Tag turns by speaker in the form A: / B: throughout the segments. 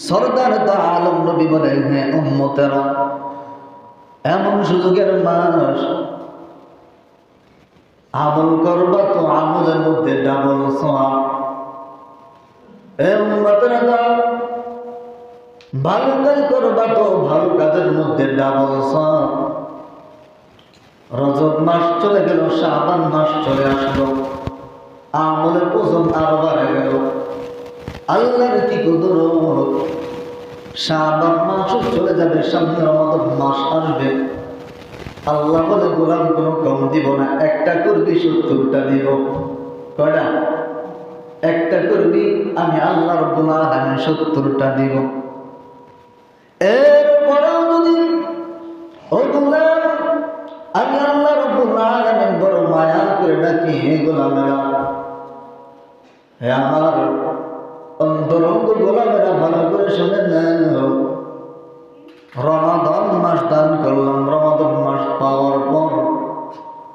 A: সরদার দা আলম নবী বলে, হ্যাঁ উম্মতেরা, এমন সুযোগের মাস, আমল করবা তো আমলের মধ্যে ডাবল সওয়াব। উম্মতেরা, ভালো কাজ করবা তো ভালো কাজের মধ্যে ডাবল সওয়াব। রজব মাস চলে গেল, শাবান মাস চলে আসলো, আমলের ওজন আরো বাড়ে গেল। আল্লাহর কি কুদরত, শাবান মাসও চলে যাবে, সামনে রমজান মাস আসবে। আল্লাহ বলে, গোলাম কোনো কম দিব না, একটা করবি 70টা দিব। কয়টা? একটা করবি, আমি আল্লাহ রাব্বুল আলামিন 70টা দিব। এরপরেও যদি ও গোলাম, আমি আল্লাহ রাব্বুল আলামিন বড় মায়া করে ডাকি, হে গোলামেরা, হে আমার অন্তরঙ্গ গোলামেরা, ভালো করে শুনে নাও। রমাদান মাস দান করলাম, রমাদান মাস পাওয়ার পর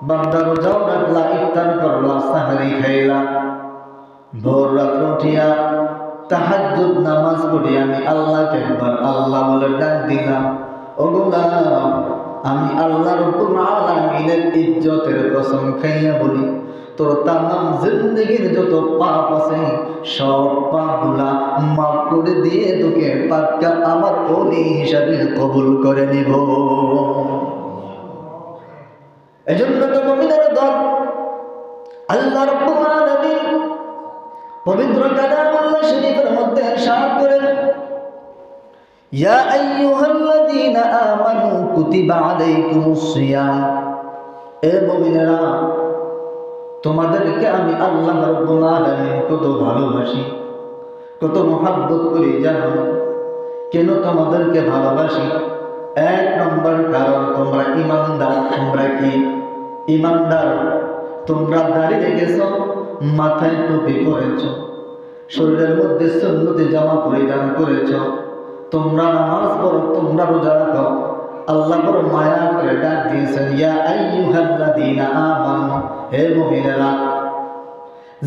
A: বান্দা রোজাও রাখলা, ইফতার করলা, সাহরি খাইলা, ভোর রাত্রে উঠিয়া তাহাজ্জুদ নামাজ পড়ি, আমি আল্লাহকে একবার আল্লাহ বলে ডাক দিলাম, ও গোলাম, আমি আল্লাহ রাব্বুল আলামিনের ইজ্জতের কসম খাইয়া বলি, তোর তামাম জিন্দেগির যত পাপ আছে সব পাপগুলা মাফ করে দিয়ে তোকে পাক্কা আমার ওলি হিসাবে কবুল করে নিব। এজন্য তো মুমিনের দল আল্লাহ রাব্বুল আলামিন পবিত্র কালামুল্লাহ শরীফের মধ্যে ইরশাদ করেন, ইয়া আইয়ুহাল্লাযীনা আমানু কুতিবা আলাইকুমুস সিয়াম। এ মুমিনেরা, তোমাদেরকে আমি আল্লাহ রাব্বুল আলামিন কত ভালোবাসি, কত মহব্বত করি জানো? কেন তোমাদেরকে ভালোবাসি? এক নম্বর কারণ, তোমরা ঈমানদার। তোমরা কি ঈমানদার? তোমরা দাড়ি রেখেছ, মাথায় টুপি পরেছ, শরীরের মধ্যে সুন্নতি জামা পরিধান করেছ, তোমরা নামাজ পড়ো, তোমরা রোজা রাখো। আল্লাহ বড় মায়া করে ডাক দিয়েছেন, ইয়া আইয়ুহাল্লাযীনা আমানু, হে মুমিনেরা,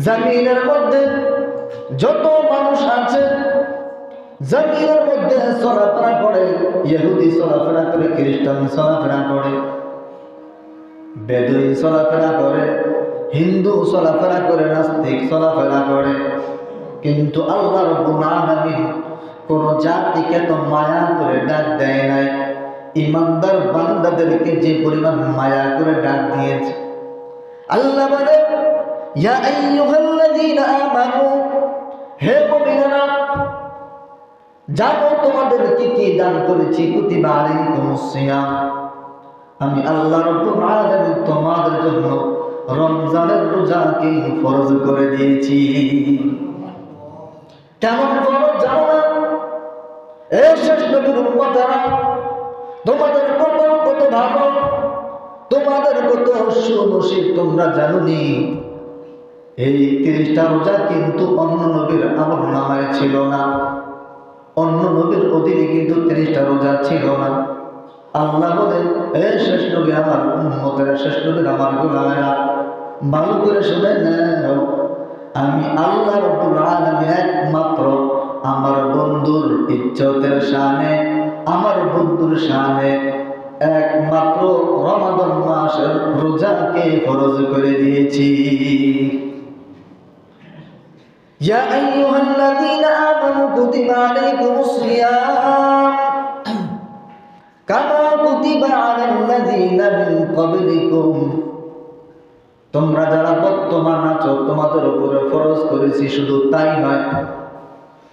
A: জমিনের মধ্যে যত মানুষ আছে, জমিনের মধ্যে চলাফেরা করে, ইহুদি চলাফেরা করে, খ্রিস্টান চলাফেরা করে, বেদুইন চলাফেরা করে, হিন্দু চলাফেরা করে, নাস্তিক চলাফেরা করে, কিন্তু আল্লাহ রাব্বুল আলামিন কোন জাতিকে তো মায়া করে ডাক দেয় নাই। ইমানদার বান্দাদেরকে যে পরিমাণ মায়া করে ডাক দিয়েছে, আল্লাহ বলে, ইয়া আইয়ুহাল্লাযীনা আমানু, হে মুমিনেরা, জানো তোমাদেরকে কি দান করেছি, কুতিবা আলাইকুমুস সিয়াম। আমি আল্লাহ রাব্বুল আলামিন তোমাদের জন্য রমজানের রোজাকে ফরজ করে দিয়েছি। কেমন ফরজ জানো না? এ শেষ নবীর উম্মতেরা, তোমাদের কত কত ভালো, তোমাদের কত সুনসিব তোমরা জানোনি। এই 30টা রোজা কিন্তু অন্য নবীর আমল নামায় ছিল না, অন্য নবীর অধীনে কিন্তু 30টা রোজা ছিল না। আল্লাহ বলে, এ শেষ নবী আমার উম্মতেরা, শেষ নবীর আমার গোলামেরা, ভালো করে শুনে নাও, আমি আল্লাহ রাব্বুল আলামিন একমাত্র আমার বন্ধুর ইজ্জতের শানে, আমার বন্ধুর শানে একমাত্র রমাদান মাসের রোজাকে ফরজ করে দিয়েছি। ইয়া আইয়ুহাল্লাযীনা আমানু কুতিবা আলাইকুমুস সিয়াম কামা কুতিবা আলাল্লাযীনা মিন ক্বাবলিকুম। তোমরা যারা বর্তমান আছো, তোমাদের উপরে ফরজ করেছি। শুধু তাই নয়,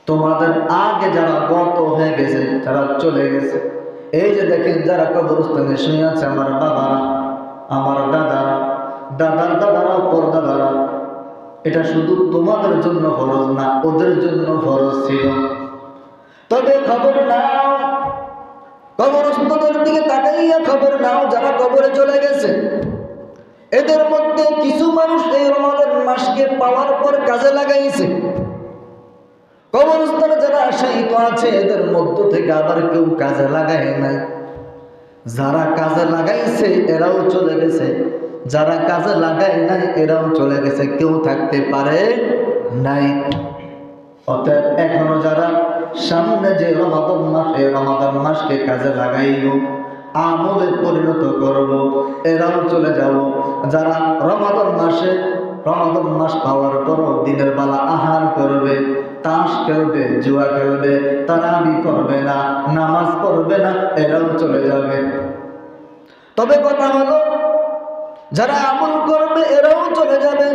A: তোমাদের আগে যারা গত হয়ে গেছে, যারা চলে গেছে, এই যে দেখেন যারা কবরস্থানে শুয়ে আছে, আমার বাবারা, আমার দাদারা, দাদার দাদারা, পরদাদারা, এটা শুধু তোমাদের জন্য ফরজ না, ওদের জন্য ফরজ ছিল। তবে খবর নাও, কবরস্থানের দিকে তাকাইয়া খবর নাও, যারা কবরে চলে গেছে, এদের মধ্যে কিছু মানুষ এই রমাদান মাসকে পাওয়ার পর কাজে লাগাইছে। কবরস্থানে যারা শায়িত আছে, এদের মধ্য থেকে আবার কেউ কাজে লাগায় নাই। যারা কাজে লাগাইছে এরাও চলে গেছে, যারা কাজে লাগায় নাই এরাও চলে গেছে, কেউ থাকতে পারে নাই। অতএব এখনো যারা সামনে যে রমাদান মাস, এই রমাদান মাসকে কাজে লাগাইব, আমলে পরিণত করব, এরাও চলে যাব। যারা রমাদান মাস পাওয়ার পরও দিনের বেলা আহার করবে, তাস খেলবে, জুয়া খেলবে, তারাবি করবে না, নামাজ পড়বে না, এরাও চলে যাবে। তবে কথা হলো, যারা আমল করবে এরাও চলে যাবে,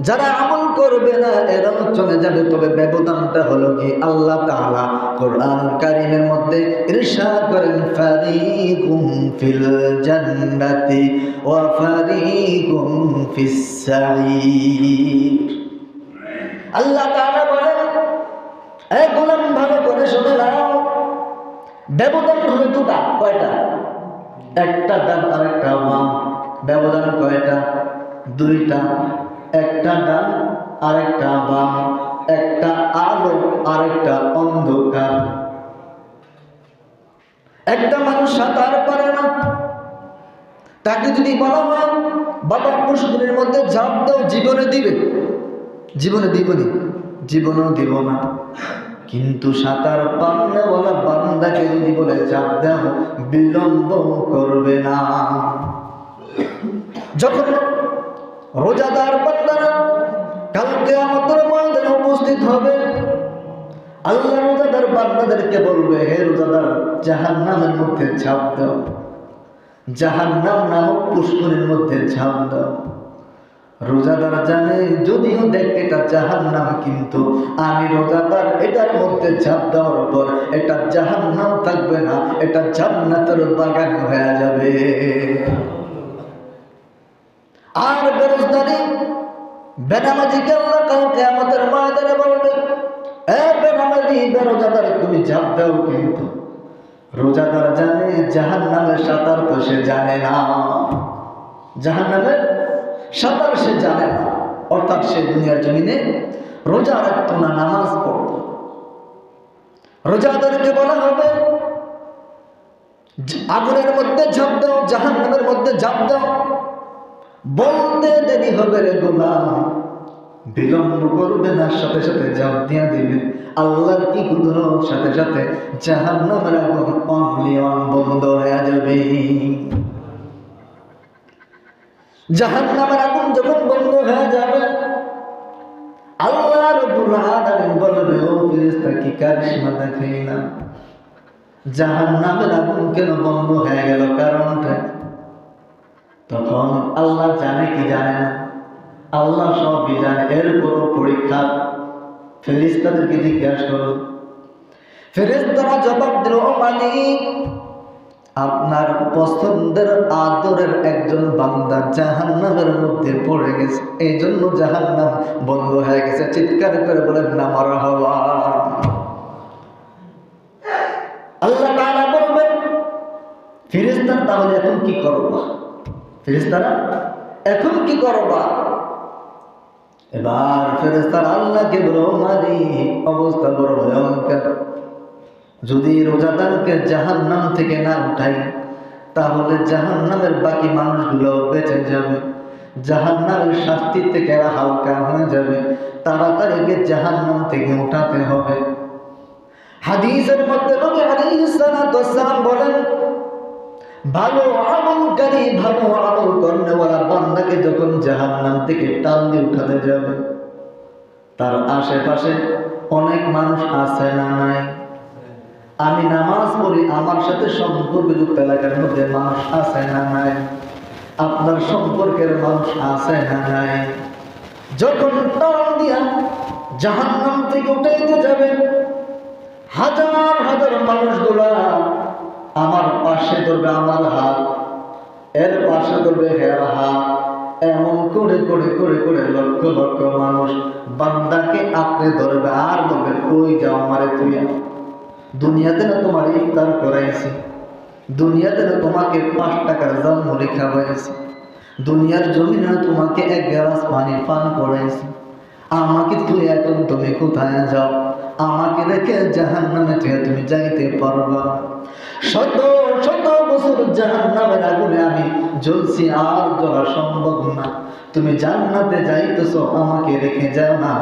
A: যারা আমল করবে না এরাও চলে যাবে। তবে ব্যবধানটা হলো কি, আল্লাহ তাআলা কোরআন কারীমের মধ্যে ইরশাদ করেন, ফারিকুম ফিল জান্নাতি ওয়া ফারিকুম ফিস সাঈর। আল্লাহ তাআলা বলেন, এ গোলাম ভালো করে শুনে নাও, ব্যবধান হলো দুটা। কয়টা? একটা ডান আর একটা বাম। ব্যবধান কয়টা? দুইটা। একটা ডান আর একটা বাম, একটা আলো আর একটা অন্ধকার। একটা মানুষ সাঁতার পারে না, তাকে যদি বলা হয় বাবা পুষ্করিণীর মধ্যে ঝাঁপ দাও, জীবনে দিবে? জীবনে দিবনি, জীবনেও দিব না। কিন্তু সাঁতার পারনেওয়ালা বান্দাকে যদি বলে ঝাঁপ দাও, বিলম্ব করবে না। যখন রোজাদার বান্দারা কালকে আমাদের ময়দানে উপস্থিত হবে, আল্লাহ রোজাদার বান্দাদেরকে বলবে, হে রোজাদার, জাহান্নামের মধ্যে ঝাঁপ দাও, জাহান্নাম নামক পুষ্করিণীর মধ্যে ঝাঁপ দাও। রোজাদার জানে, যদিও দেখ এটা জাহান্নাম, কিন্তু আমি রোজাদার, এটার মধ্যে ঝাঁপ দেওয়ার পর এটা জাহান্নাম থাকবে না, এটা জান্নাতের বাগান হয়ে যাবে। আর বেরোজদারি বেনামাজিকে আল্লাহ কালকে আমাদের ময়দানে বলবে, এ বেনামাজি বেরোজাদার, তুমি ঝাঁপ দাও। কিন্তু রোজাদার জানে জাহান্নামের সাঁতার তো সে জানে না, জাহান্নামের সাঁতার সে জানে না। অর্থাৎ সে দুনিয়ার জমিনে রোজা রাখতো না, নামাজ পড়তো। রোজাদারকে বলা হবে আগুনের মধ্যে ঝাঁপ দাও, জাহান্নামের মধ্যে ঝাঁপ দাও। বলতে দেরি হবে রে গোলাম, বিলম্ব করবে না, সাথে সাথে ঝাঁপ দিয়া দিবে। আল্লাহর কি কুদরত, সাথে সাথে জাহান্নামের আগুন অনলিয়ন বন্ধ হয়ে যাবে। জাহান্নামের আগুন যখন বন্ধ হয়ে যাবে, আল্লাহ রাব্বুল আলামিন বলবে, ও ফেরেশতা, কি কারিশমা দেখাইলাম, জাহান্নামের আগুন কেন বন্ধ হয়ে গেল, কারণটা? তখন আল্লাহ জানে কি জানে না? আল্লাহ সবই জানে। এরপরও পরীক্ষা, ফেরেশতাদেরকে জিজ্ঞাসা করো। ফেরেশতারা জবাব দিল, ও মালিক, আপনার পছন্দের আদরের একজন বান্দা জাহান্নামের মধ্যে পড়ে গেছে, এই জন্য জাহান্নাম বন্ধ হয়ে গেছে। চিৎকার করে বলেন না মারহাবা। আল্লাহ তাআলা বলবেন, ফেরেশতা, তাহলে এখন কি করবা? ফেরেশতারা এখন কি করবা? এবার ফেরেশতারা আল্লাহকে বলো, মালিক, অবস্থা বড় ভয়ঙ্কর। যদি রোজাদারকে জাহান্নাম থেকে না উঠাই, তাহলে জাহান্নামের বাকি মানুষগুলো বেঁচে যাবে, জাহান্নামের শাস্তি থেকে এরা হালকা হয়ে যাবে। তাড়াতাড়ি জাহান্নাম থেকে উঠাতে হবে। হাদিসের মধ্যে নবী আলাইহিস সালাতু ওয়াস সালাম বলেন, ভালো আমলকারী, ভালো আমল করেওয়ালা বান্দাকে যখন জাহান্নাম থেকে টান দিয়ে উঠাতে যাবে, তার আশেপাশে অনেক মানুষ আছে না নাই? আমি নামাজ পড়ি, আমার সাথে সম্পর্কযুক্ত এলাকার মধ্যে মানুষ আছে না নাই? আপনার সম্পর্কের মানুষ আছে না নাই? যখন টান দিয়া জাহান্নাম থেকে উঠাইতে যাবে, হাজার হাজার মানুষগুলা আমার পাশে ধরবে আমার হাত, এর পাশে ধরবে হের হাত, এমন করে করে করে করে লক্ষ লক্ষ মানুষ বান্দাকে আঁকড়ে ধরবে আর বলবে, কই যাও আমারে তুই? দুনিয়াতে না তোমার ইফতার করাইছি, দুনিয়াতে না তোমাকে 5 টাকার জালমুড়ি খাওয়াইছি, দুনিয়ার জমিনে তোমাকে 1 গ্লাস পানি পান করাইছি, আমাকে তুই এখন তুমি কোথায় যাও? আমাকে রেখে জাহান্নামে থেকে তুমি যাইতে পারবা? শত শত বছর বছর জাহান্নামের আগুনে আমি জ্বলছি, আর জ্বলা সম্ভব না। তুমি জান্নাতে যাইতেছো, আমাকে রেখে যাও না।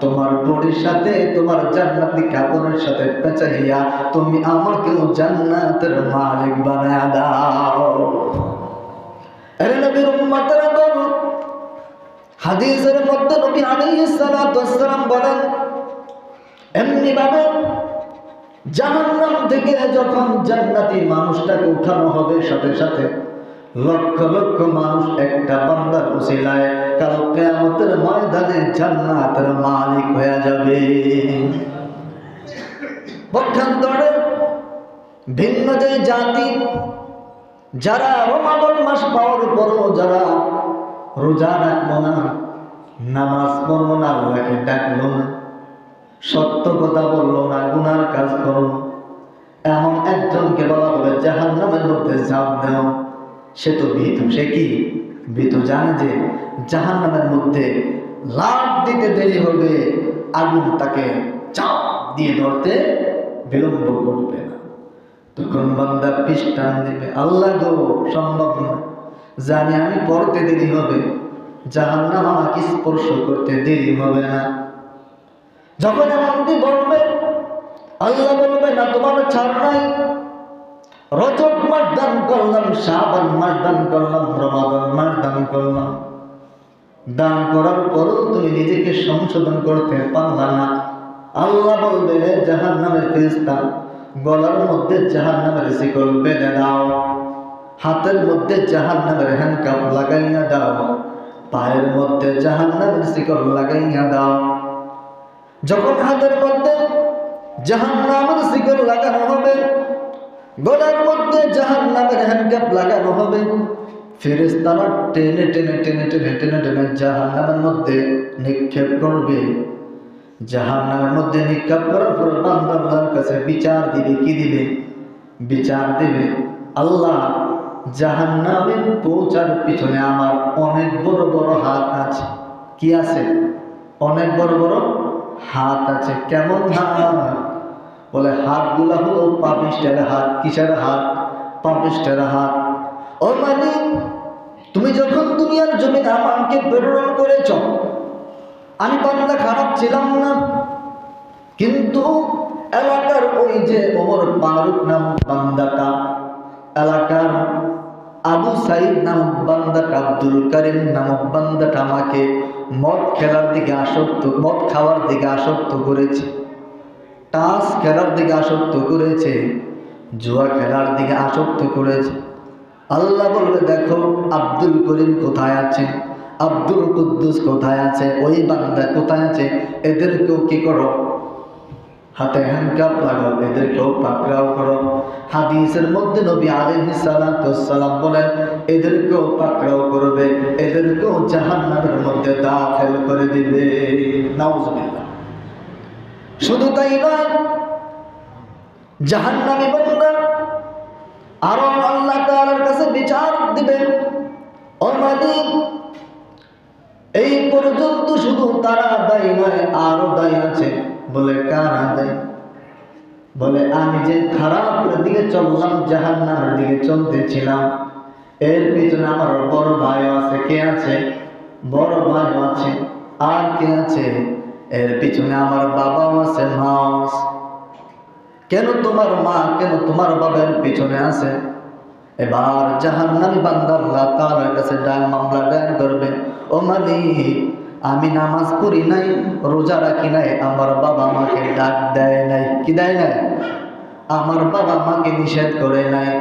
A: তোমার বডির সাথে তোমার জান্নাতি কাপড়ের সাথে পেঁচাইয়া তুমি আমাকেও জান্নাতের মালিক বানায়া দাও। আরে নবীর উম্মতেরা বল, হাদিসের মধ্যে নবী আলাইহিস সালাতু ওয়াস সালাম বলেন, এমনি ভাবে জাহান্নাম থেকে যখন জান্নাতি মানুষটাকে উঠানো হবে, সাথে সাথে লক্ষ লক্ষ মানুষ একটা বান্দার উসিলায় কাল কিয়ামতের ময়দানে জান্নাতের মালিক হয়ে যাবে। পক্ষান্তরে ভিন্ন যে জাতি, যারা রমাদান মাস পাওয়ার পরও যারা রোজা রাখলো না, নামাজ পড়লো না, আল্লাহকে ডাকলো না, সত্য কথা বললো না, গুনার কাজ করলো, এমন একজনকে বলা হবে জাহান্নামের মধ্যে ঝাঁপ দাও। সে তো ভীতু। সে কি ভীতু? জানে যে জাহান্নামের মধ্যে লাফ দিতে দেরি হবে, আগুন তাকে চাপ দিয়ে ধরতে বিলম্ব করবে না। তখন বান্দা পিস্টান দিবে, আল্লাহ গো সম্ভব না, জানি আমি পড়তে দেরি হবে, জাহান্নাম আমাকে স্পর্শ করতে দেরি হবে না। যখন এমনটি বলবে, আল্লাহ বলবে না তোমার ছাড় নাই। রজব মাস দান করলাম, শাবান মাস দান করলাম, রমাদান মাস দান করলাম, দান করার পরও তুমি নিজেকে সংশোধন করতে পারলা না। আল্লাহ বলবে জাহান্নামের ফেরেশতা, গলার মধ্যে জাহান্নামের শিকল বেঁধে দাও, হাতের মধ্যে জাহান্নামের হ্যান্ডকাপ লাগাইয়া দাও, পায়ের মধ্যে জাহান্নামের শিকল লাগাইয়া দাও। যখন হাতের মধ্যে জাহান্নামের শিকল লাগানো হবে, গলার মধ্যে জাহান্নামের হ্যান্ডকাপ লাগানো হবে, ফেরেশতারা টেনে টেনে টেনে টেনে টেনে টেনে জাহান্নামের মধ্যে নিক্ষেপ করবে। জাহান্নামের মধ্যে নিক্ষেপ করার পর বান্দা আল্লাহর কাছে বিচার দিবে। কি দিবে? বিচার দিবে, আল্লাহ জাহান্নামে পৌঁছার পিছনে আমার অনেক বড় বড় হাত আছে। কি আছে? অনেক বড় বড় হাত আছে। কেমন হাত? বলে হাতগুলা হলো পাপিষ্টের হাত। কিসের হাত? পাপিষ্টের হাত। ও মালিক, তুমি যখন দুনিয়ার জমিনে আমাকে প্রেরণ করেছ, আমি বান্দা খারাপ ছিলাম না, কিন্তু এলাকার ওই যে ওমর ফারুক নামক বান্দাটা, এলাকার আবু সাইদ নামক বান্দাটা, আব্দুল কারিম নামক বান্দাটা আমাকে মদ খেলার দিকে আসক্ত, মদ খাওয়ার দিকে আসক্ত করেছে, তাস খেলার দিকে আসক্ত করেছে, জুয়া খেলার দিকে আসক্ত করেছে। আল্লাহ বলবে দেখো আব্দুল করিম কোথায় আছে, আব্দুল কুদ্দুস কোথায় আছে, ওই বান্দা কোথায় আছে, এদেরকেও কি করো? হাতে হ্যান্ডকাপ লাগাও, এদেরকেও পাকড়াও করো। হাদিসের মধ্যে নবী আলাইহিস সালাতু ওয়াস সালাম বলেন এদেরকেও পাকড়াও করবে, এদেরকেও জাহান্নামের মধ্যে দাখিল করে দিবে। নাউজুবিল্লাহ। শুধু তাই নয়, জাহান্নামী বান্দা আরো আল্লাহ তাআলার কাছে বিচার দিবে, ও মালিক এই পর্যন্ত শুধু তারা দায়ী নয়, আরো দায়ী আছে। বলে কারা দায়ী? বলে আমি যে খারাপের দিকে চললাম, জাহান্নামের দিকে চলতেছিলাম, এর পিছনে আমার বড় ভাইও আছে। কে আছে? বড় ভাইও আছে। আর কে আছে? এর পিছনে আমার বাবাও আছে, মাও আছে। কেন তোমার মা, কেন তোমার বাবার পিছনে আছে? এবার জাহান্নামী বান্দা আল্লাহ তাআলার কাছে মামলা দায়ের করবে, ও মালিক আমি নামাজ পড়ি নাই, রোজা রাখি নাই, আমার বাবা আমাকে ডাক দেয় নাই। কি দেয় নাই? আমার বাবা আমাকে নিষেধ করে নাই,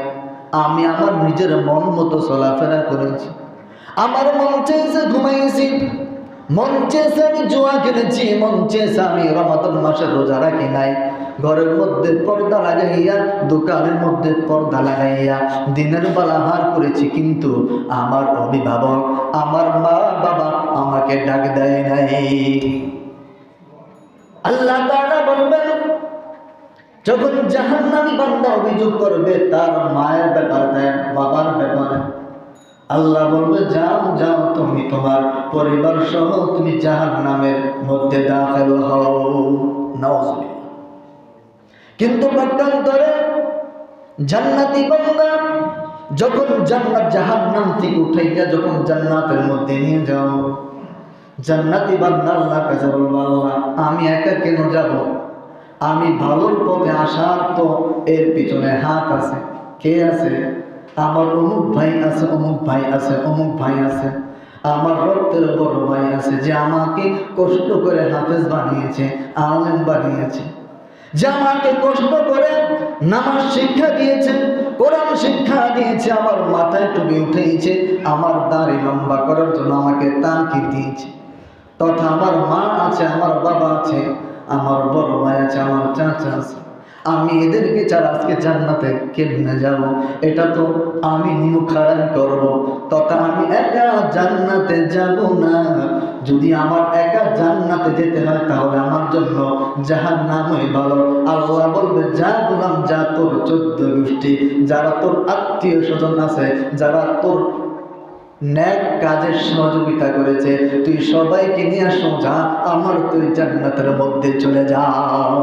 A: আমি আমার নিজের মন মতো চলাফেরা করেছি, আমার মন চেয়েছে ঘুমাইছি, মন চেয়েছে আমি জুয়া খেলেছি, মন চেয়েছে আমি রমাদান মাসে রোজা রাখি নাই, ঘরের মধ্যে পর্দা লাগাইয়া, দোকানের মধ্যে পর্দা লাগাইয়া দিনের বেলা হার করেছি, কিন্তু আমার অভিভাবক, আমার মা বাবা আমাকে ডাক দেয় নাই। আল্লাহ তাআলা বলবেন, যখন জাহান্নামী বান্দা অভিযোগ করবে তার মায়ের ব্যাপারে, বাবার ব্যাপারে, আল্লাহ বলবে যাও যাও, তুমি তোমার পরিবার সহ তুমি জাহান্নামের মধ্যে দাখিল হও। নাউজুবিল্লাহ। কিন্তু পক্ষান্তরে জান্নাতি বান্দা যখন জান্নাত জাহান্নাম থেকে উঠাইয়া যখন জান্নাতের মধ্যে নিয়ে যাও, জান্নাতি বান্দা আল্লাহর কাছে বলবো, আল্লাহ আমি একা কেন যাব? আমি ভালোর পথে আসার তো এর পিছনে হাত আছে। কে আছে? আমার অমুক ভাই আছে, অমুক ভাই আছে, অমুক ভাই আছে। আমার রক্তের বড় ভাই আছে যে আমাকে কষ্ট করে হাফেজ বানিয়েছে, আলেম বানিয়েছে, যে আমাকে কষ্ট করে নামাজ শিক্ষা দিয়েছে, কোরআন শিক্ষা দিয়েছে, আমার মাথায় টুপি উঠেছে, আমার দাড়ি লম্বা করার জন্য আমাকে তাকিদ দিয়েছে। তথা আমার মা আছে, আমার বাবা আছে, আমার বড় ভাই আছে, আমার চাচা আছে। আমি এদেরকে ছাড়া আজকে জান্নাতে কেমনে যাব? এটা তো আমি নিমুখারান করব, তথা আমি একা জান্নাতে যাব না। যদি আমার একা জান্নাতে যেতে হয় তাহলে আমার জন্য জাহান্নামই ভালো। আল্লাহ বলবে, যা গোলাম যা, তোর 14 গোষ্ঠী যারা তোর আত্মীয় স্বজন আছে, যারা তোর ন্যাক কাজের সহযোগিতা করেছে, তুই সবাইকে নিয়ে সোজা আমার তুই জান্নাতের মধ্যে চলে যাও।